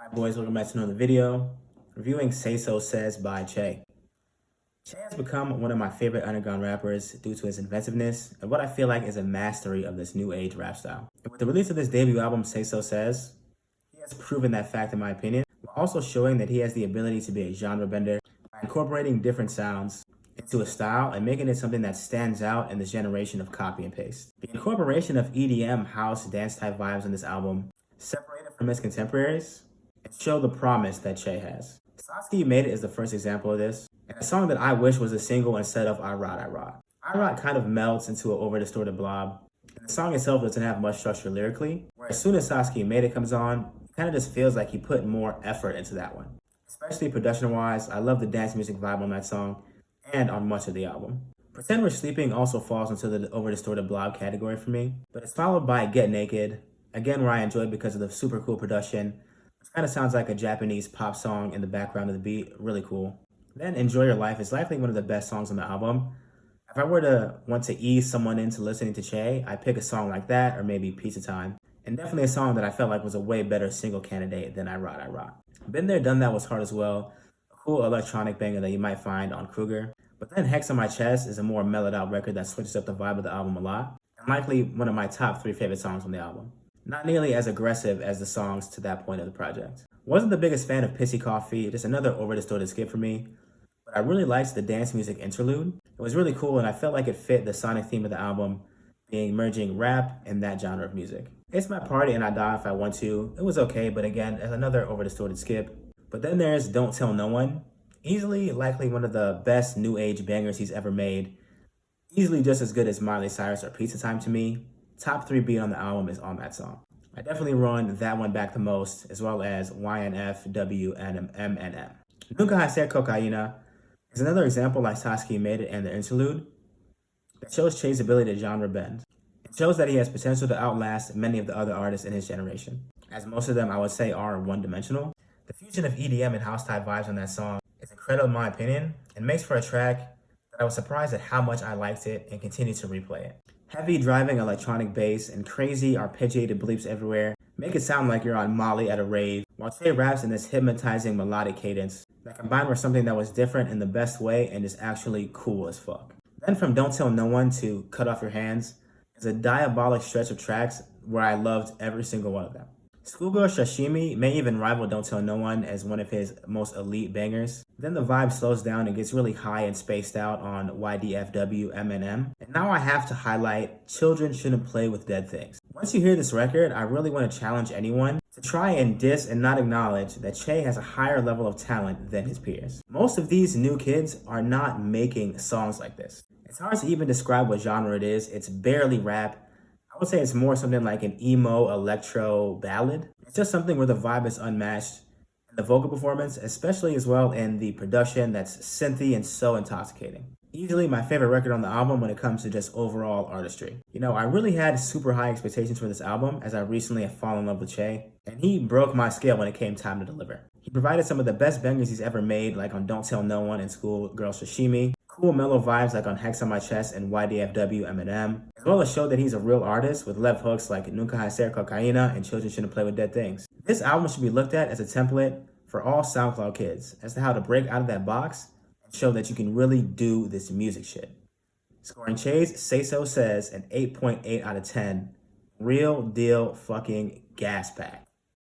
Alright boys, welcome back to another video. Reviewing Sayso Says by Che. Che has become one of my favorite underground rappers due to his inventiveness and what I feel like is a mastery of this new age rap style. And with the release of this debut album, Sayso Says, he has proven that fact in my opinion, while also showing that he has the ability to be a genre bender by incorporating different sounds into a style and making it something that stands out in this generation of copy and paste. The incorporation of EDM, house, dance type vibes in this album, separated from his contemporaries, and show the promise that Che has. Sasuke Made It is the first example of this, and a song that I wish was a single instead of I Rot, I Rot. I Rot kind of melts into an over-distorted blob, and the song itself doesn't have much structure lyrically, where as soon as Sasuke Made It comes on, it kind of just feels like he put more effort into that one. Especially production-wise, I love the dance music vibe on that song, and on much of the album. Pretend We're Sleeping also falls into the over-distorted blob category for me, but it's followed by Get Naked, again where I enjoyed because of the super cool production, which kind of sounds like a Japanese pop song in the background of the beat, really cool. Then Enjoy Your Life is likely one of the best songs on the album. If I were to want to ease someone into listening to Che, I'd pick a song like that or maybe Pizza Time, and definitely a song that I felt like was a way better single candidate than I Rot, I Rot. Been There, Done That was hard as well, a cool electronic banger that you might find on Kruger. But then Hex on My Chest is a more mellowed out record that switches up the vibe of the album a lot, and likely one of my top 3 favorite songs on the album. Not nearly as aggressive as the songs to that point of the project. Wasn't the biggest fan of Pissy Coffee, just another over-distorted skip for me, but I really liked the dance music interlude. It was really cool and I felt like it fit the sonic theme of the album, being merging rap and that genre of music. It's My Party and I Die If I Want To. It was okay, but again, as another over-distorted skip. But then there's Don't Tell No One. Easily, likely one of the best new age bangers he's ever made. Easily just as good as Miley Cyrus or Pizza Time to me. Top 3 beat on the album is on that song. I definitely run that one back the most, as well as YNF, W, and M. Nunca Hacer Cocaína is another example like Sasuke Made It and the interlude that shows Che's ability to genre bend. It shows that he has potential to outlast many of the other artists in his generation, as most of them I would say are one-dimensional. The fusion of EDM and house type vibes on that song is incredible in my opinion, and makes for a track that I was surprised at how much I liked it and continue to replay it. Heavy driving electronic bass and crazy arpeggiated bleeps everywhere make it sound like you're on Molly at a rave, while Che raps in this hypnotizing melodic cadence that combined with something that was different in the best way and is actually cool as fuck. Then from Don't Tell No One to Cut Off Your Hands is a diabolic stretch of tracks where I loved every single one of them. Schoolgirl Sashimi may even rival Don't Tell No One as one of his most elite bangers. Then the vibe slows down and gets really high and spaced out on YDFW M. And now I have to highlight Children Shouldn't Play with Dead Things. Once you hear this record, I really want to challenge anyone to try and diss and not acknowledge that Che has a higher level of talent than his peers. Most of these new kids are not making songs like this. It's hard to even describe what genre it is. It's barely rap. I would say it's more something like an emo electro ballad. It's just something where the vibe is unmatched, and the vocal performance, especially as well in the production that's synthy and so intoxicating. Easily my favorite record on the album when it comes to just overall artistry. You know, I really had super high expectations for this album as I recently have fallen in love with Che, and he broke my scale when it came time to deliver. He provided some of the best bangers he's ever made, like on Don't Tell No One and Schoolgirl Sashimi. Cool mellow vibes like on Hex on My Chest and YDFW M, as well as show that he's a real artist with left hooks like Nunca Hacer Cocaína and Children Shouldn't Play with Dead Things. This album should be looked at as a template for all SoundCloud kids as to how to break out of that box and show that you can really do this music shit. Scoring Che's Sayso Says an 8.8 out of 10. Real deal fucking gas pack.